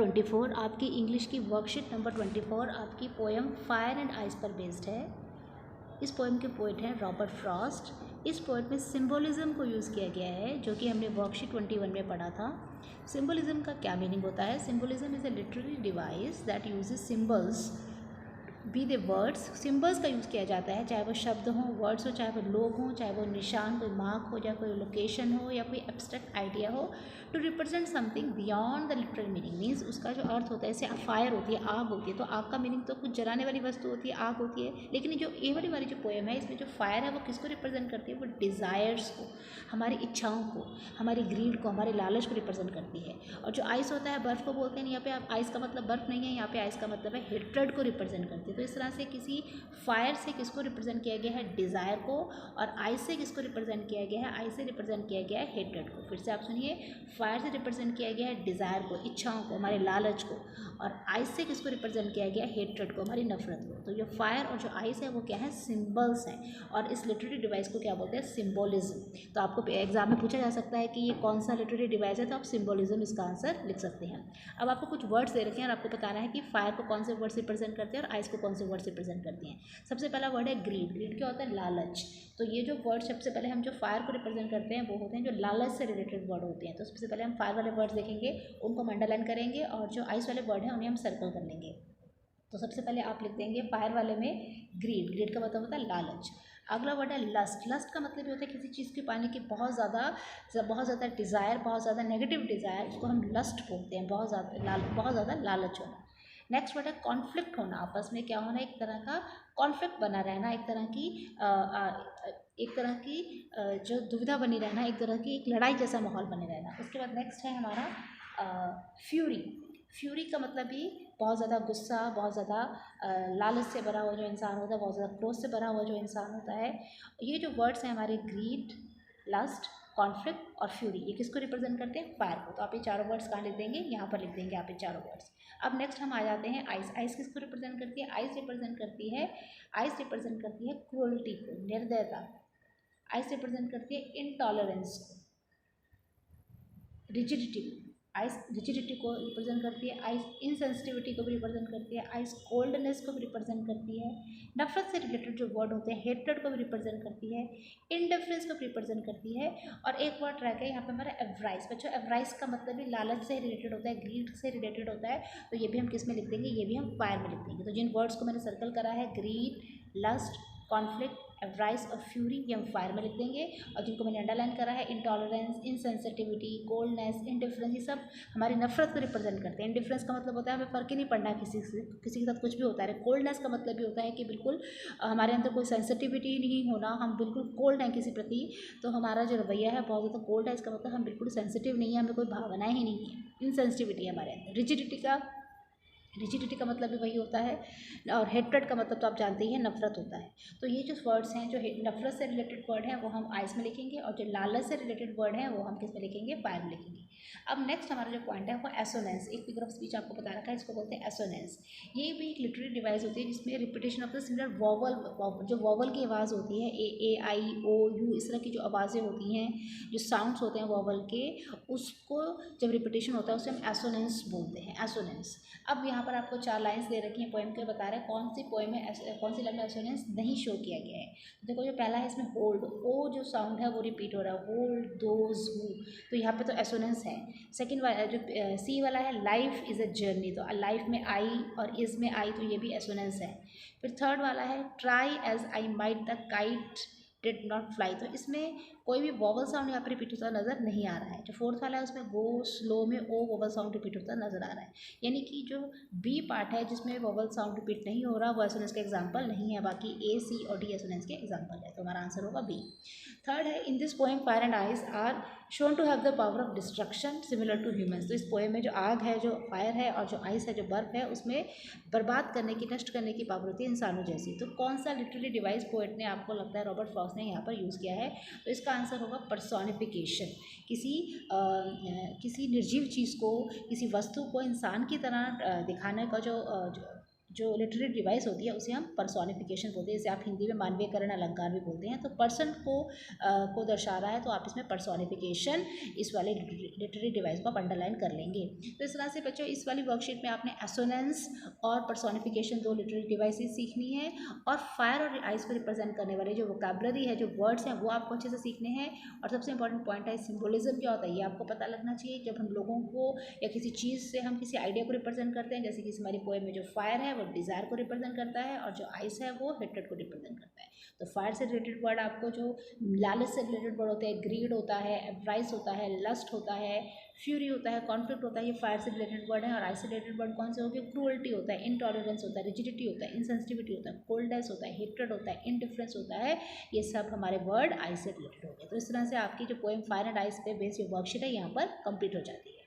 24 आपकी इंग्लिश की worksheet number 24 आपकी पोएम फायर एंड आइस पर बेस्ड है। इस पोएम के पोइट हैं रॉबर्ट फ्रॉस्ट। इस पोएट में सिंबोलिज्म को यूज़ किया गया है, जो कि हमने वर्कशीट 21 में पढ़ा था। सिंबोलिज्म का क्या मीनिंग होता है? Symbolism is a literary device that uses symbols be the words. Symbols का यूज़ किया जाता है, चाहे वो शब्द हों, वर्ड्स हो, चाहे वो लोग हों, चाहे वो निशान, कोई मार्क हो, या कोई लोकेशन हो, या कोई एब्स्ट्रैक्ट आइडिया हो, to represent something beyond the literal meaning. Means उसका जो अर्थ होता है, जैसे फायर होती है, आग होती है, तो आग का मीनिंग तो कुछ जलाने वाली वस्तु होती है, आग होती है। लेकिन जो ये वाली हमारी जो पोएम है, इसमें जो फायर है वो किसको रिप्रेजेंट करती है? वो डिज़ायर्स को, हमारी इच्छाओं को, हमारी ग्रीड को, हमारे लालच को रिप्रेजेंट करती है। और जो आइस होता है, बर्फ़ को बोलते हैं। यहाँ पे आप आइस का मतलब बर्फ़ नहीं है, यहाँ पे आइस का मतलब है हेट्रेड को रिप्रेजेंट करती है। तो इस तरह से किसी फायर से किसको रिप्रेजेंट किया गया है? डिज़ायर को। और आइस से किसको रिप्रेजेंट किया गया है? आइस से रिप्रेजेंट किया गया है हेट्रेड को। फिर से आप सुनिए, फायर से रिप्रेजेंट किया गया है डिज़ायर को, इच्छाओं को, हमारे लालच को। और आइस से किसको रिप्रेजेंट किया गया है? हेट्रेड को, हमारी नफरत को। तो जो फायर और जो आइस है वो क्या है? सिम्बल्स हैं। और इस लिटरेरी डिवाइस को क्या बोलते हैं? सिम्बोलिज्म। तो आपको एग्जाम में पूछा जा सकता है कि ये कौन सा लिटरेरी डिवाइस है, तो आप सिम्बोलिज्म इसका आंसर लिख सकते हैं। अब आपको कुछ वर्ड्स दे रखे हैं और आपको बताना है कि फायर को कौन से वर्ड्स रिप्रेजेंट करते हैं और आइस को कौन से वर्ड्स रिप्रेजेंट करती हैं। सबसे पहला वर्ड है ग्रीड। ग्रीड क्या होता है? लालच। तो ये जो वर्ड सबसे पहले हम जो फायर को रिप्रेजेंट करते हैं वो होते हैं जो लालच से रिलेटेड वर्ड होते हैं। तो सबसे पहले हम फायर वाले वर्ड्स देखेंगे, उनको हम अंडरलाइन करेंगे, और जो आइस वाले वर्ड हैं उन्हें हम सर्कल कर लेंगे। तो सबसे पहले आप लिख देंगे फायर वाले में ग्रीड। ग्रीड का मतलब होता है लालच। अगला वर्ड है लस्ट। लस्ट का मतलब ये होता है किसी चीज़ की पाने की बहुत ज़्यादा डिज़ायर, बहुत ज़्यादा नेगेटिव डिज़ायर, उसको हम लस्ट बोलते हैं। बहुत ज़्यादा लालच होना। नेक्स्ट वर्ड है कॉन्फ्लिक्ट होना। आपस में क्या होना? एक तरह का कॉन्फ्लिक्ट बना रहना, एक तरह की जो दुविधा बनी रहना, एक तरह की एक लड़ाई जैसा माहौल बने रहना। उसके बाद नेक्स्ट है हमारा फ्यूरी। फ्यूरी का मतलब भी बहुत ज़्यादा गुस्सा, बहुत ज़्यादा लालच से भरा हुआ जो इंसान होता है, बहुत ज़्यादा क्रोध से भरा हुआ जो इंसान होता है। ये जो वर्ड्स हैं हमारे ग्रीड, लस्ट, कॉन्फ्लिक्ट और फ्यूरी, ये किसको रिप्रेजेंट करते हैं? फायर को। तो आप ये चारों वर्ड्स कहाँ लिख देंगे? यहाँ पर लिख देंगे आप ये चारों वर्ड्स। अब नेक्स्ट हम आ जाते हैं आइस। आइस किसको रिप्रेजेंट करती है? आइस रिप्रेजेंट करती है क्रूअल्टी को, निर्दयता। आइस रिप्रेजेंट करती है इनटॉलरेंस को, रिजिडिटी को। आइस रिजिडिटी को रिप्रेजेंट करती है। आइस इनसेंसिटिविटी को भी रिप्रेजेंट करती है। आइस कोल्डनेस को भी रिप्रेजेंट करती है। नफरत से रिलेटेड जो वर्ड होते हैं, हेट्रेड को भी रिप्रेजेंट करती है। इंडिफरेंस को रिप्रेजेंट करती है। और एक वर्ड रह गया यहाँ पे हमारा एवराइस। बच्चों एवराइस का मतलब भी लालच से रिलेटेड होता है, ग्रीड से रिलेटेड होता है। तो ये भी हम किस में लिख देंगे? ये भी हम फायर में लिख देंगे। तो जिन वर्ड्स को मैंने सर्कल करा है, ग्रीड, लस्ट, कॉन्फ्लिक्ट, एवराइस और फ्यूरी, ये हम फायर में लिख देंगे। और जिनको मैंने अंडरलाइन करा है, इंटॉलरेंस, इनसेंसिटिविटी, कोल्डनेस, इंडिफरेंस, ये सब हमारी नफरत को रिप्रेजेंट करते हैं। इंडिफरेंस का मतलब होता है हमें फ़र्क ही नहीं पड़ना किसी से, किसी के साथ कुछ भी होता है। कोल्डनेस का मतलब भी होता है कि बिल्कुल हमारे अंदर कोई सेंसिटिविटी नहीं होना, हम बिल्कुल कोल्ड हैं किसी प्रति। तो हमारा जो रवैया है बहुत ज़्यादा कोल्ड है, इसका मतलब हम बिल्कुल सेंसिटिव नहीं है, हमें कोई भावनाएँ ही नहीं है। इनसेंसिटिविटी है हमारे अंदर। रिजिडिटी का मतलब भी वही होता है। और हेट्रेड का मतलब तो आप जानते ही हैं, नफरत होता है। तो ये जो वर्ड्स हैं, जो नफरत से रिलेटेड वर्ड हैं वो हम आइस में लिखेंगे, और जो लालच से रिलेटेड वर्ड हैं वो हम किस में लिखेंगे? फायर में लिखेंगे। अब नेक्स्ट हमारा जो पॉइंट है वो एसोनेंस। एक फिगर ऑफ स्पीच आपको बता रखा है, इसको बोलते हैं एसोनेंस। ये भी एक लिटरेरी डिवाइस होती है जिसमें repetition of the similar vowel, जो वॉवल की आवाज़ होती है, ए आई ओ यू, इस तरह की जो आवाज़ें होती हैं, जो साउंड्स होते हैं वॉवल के, उसको जब रिपीटेशन होता है उसे हम एसोनेंस बोलते हैं। एसोनेंस। अब यहाँ पर आपको 4 लाइन्स दे रखी हैं पोएम के, बता रहे हैं कौन सी पोएम में कौन सी लाइन में एसोनेंस नहीं शो किया गया है। देखो जो पहला है इसमें होल्ड, ओ जो साउंड है वो रिपीट हो रहा है, होल्ड दोज हु, तो यहाँ पे तो एसोनेंस है। सेकंड वाला जो सी वाला है, लाइफ इज़ अ जर्नी, तो लाइफ में आई और इज़ में आई, तो ये भी एसोनेंस है। फिर थर्ड वाला है, try as I might the kite did not fly, तो इसमें कोई भी वॉवल साउंड यहाँ पर रिपीट होता नज़र नहीं आ रहा है। जो फोर्थ वाला है उसमें गो स्लो में ओ वॉवल साउंड रिपीट होता नज़र आ रहा है। यानी कि जो बी पार्ट है जिसमें वॉवल साउंड रिपीट नहीं हो रहा वो एसोनेंस का एग्जाम्पल नहीं है, बाकी ए, सी और डी एसोनेंस के एग्जाम्पल है। तो हमारा आंसर होगा बी। थर्ड है, in this poem fire and ice are shown to have the power of destruction similar to humans. तो इस पोएम में जो आग है, जो फायर है, और जो आइस है, जो बर्फ है, उसमें बर्बाद करने की, नष्ट करने की पावर होती है इंसानों जैसी। तो कौन सा लिटरेरी डिवाइस पोएट ने, आपको लगता है रॉबर्ट फ्रॉस्ट ने यहाँ पर यूज़ किया है? तो इसका आंसर होगा पर्सोनिफिकेशन। किसी निर्जीव चीज़ को, किसी वस्तु को इंसान की तरह दिखाने का जो जो लिटरेरी डिवाइस होती है उसे हम पर्सोनिफिकेशन बोलते हैं, जैसे आप हिंदी में मानवीयकरण अलंकार भी बोलते हैं। तो पर्सन को दर्शा रहा है तो आप इसमें पर्सोनिफिकेशन इस वाले लिटरेरी डिवाइस को आप अंडरलाइन कर लेंगे। तो इस तरह से बच्चों इस वाली वर्कशीट में आपने एसोनेंस और पर्सोनिफिकेशन दो लिटरेरी डिवाइसेस सीखनी है, और फायर और आइस को रिप्रेजेंट करने वाले जो वोकैबुलरी है, जो वर्ड्स हैं, वो आपको अच्छे से सीखने हैं। और सबसे इंपॉर्टेंट पॉइंट है सिंबोलिज्म क्या होता है ये आपको पता लगना चाहिए। जब हम लोगों को या किसी चीज़ से हम किसी आइडिया को रिप्रेजेंट करते हैं, जैसे कि हमारी पोएम में जो फायर है वो डिज़ायर को रिप्रेजेंट करता है और जो आइस है वो हेट्रेड को रिप्रेजेंट करता है। तो फायर से रिलेटेड वर्ड आपको जो लालच से रिलेटेड वर्ड होते हैं, ग्रीड होता है, एवराइस होता है, लस्ट होता है, फ्यूरी होता है, कॉन्फ्लिक्ट होता है, ये फायर से रिलेटेड वर्ड है। और आइस से रिलेटेड वर्ड कौन से हो गए? क्रूअल्टी होता है, इनटॉलरेंस होता है, रिजिडिटी होता है, इनसेंसिटिविटी होता है, कोल्डनेस होता है, हेट्रेड होता है, इनडिफरेंस होता है। ये सब हमारे वर्ड आइस से रिलेटेड हो गए। तो इस तरह से आपकी जो पोएम फायर एंड आइस पे बेस्ड वर्कशीट है यहाँ पर कंप्लीट हो जाती है।